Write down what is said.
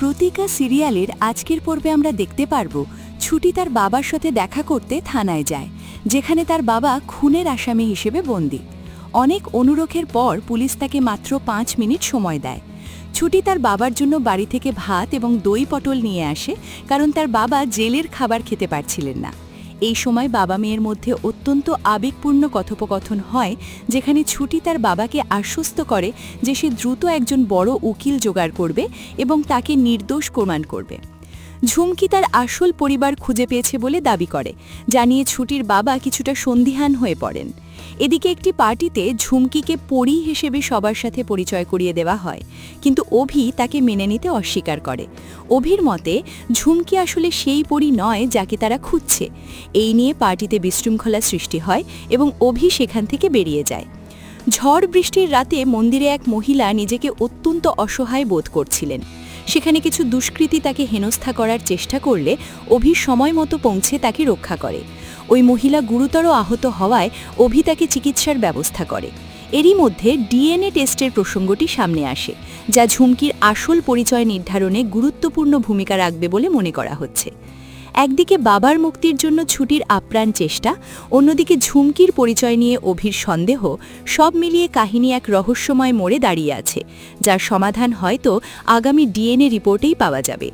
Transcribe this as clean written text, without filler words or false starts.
প্রতিকা সিরিয়ালের আজকের পর্বে আমরা দেখতে পারব ছুটি তার বাবার সাথে দেখা করতে থানায় যায়, যেখানে তার বাবা খুনের আসামি হিসেবে বন্দী। অনেক অনুরোধের পর পুলিশ তাকে মাত্র 5 মিনিট সময় দেয়। ছুটি তার বাবার জন্য বাড়ি থেকে ভাত এবং দই পটল নিয়ে আসে, কারণ তার বাবা জেলের খাবার খেতে পারছিলেন না। এই সময় বাবা মেয়ের মধ্যে অত্যন্ত আবেগপূর্ণ কথোপকথন হয়, যেখানে ছুটি তার বাবাকে আশ্বস্ত করে যে সে দ্রুত একজন বড় উকিল জোগাড় করবে এবং তাকে নির্দোষ প্রমাণ করবে। ঝুমকি তার আসল পরিবার খুঁজে পেয়েছে বলে দাবি করে, জানিয়ে ছুটির বাবা কিছুটা সন্দিহান হয়ে পড়েন। এদিকে একটি পার্টিতে ঝুমকিকে পরী হিসেবে সবার সাথে পরিচয় করিয়ে দেওয়া হয়, কিন্তু অভি তাকে মেনে নিতে অস্বীকার করে। অভির মতে ঝুমকি আসলে সেই পরী নয় যাকে তারা খুঁজছে। এই নিয়ে পার্টিতে বিশৃঙ্খলা সৃষ্টি হয় এবং অভি সেখান থেকে বেরিয়ে যায়। ঝড় বৃষ্টির রাতে মন্দিরে এক মহিলা নিজেকে অত্যন্ত অসহায় বোধ করছিলেন। সেখানে কিছু দুষ্কৃতী তাকে হেনস্থা করার চেষ্টা করলে অভি সময় মতো পৌঁছে তাকে রক্ষা করে। ওই মহিলা গুরুতর আহত হওয়ায় অভি তাকে চিকিৎসার ব্যবস্থা করে। এরই মধ্যে ডিএনএ টেস্টের প্রসঙ্গটি সামনে আসে, যা ঝুমকির আসল পরিচয় নির্ধারণে গুরুত্বপূর্ণ ভূমিকা রাখবে বলে মনে করা হচ্ছে। একদিকে বাবার মুক্তির জন্য ছুটির আপ্রাণ চেষ্টা, অন্যদিকে ঝুমকির পরিচয় নিয়ে অভির সন্দেহ, সব মিলিয়ে কাহিনী এক রহস্যময় মোড়ে দাঁড়িয়ে আছে, যার সমাধান হয়তো আগামী ডিএনএ রিপোর্টেই পাওয়া যাবে।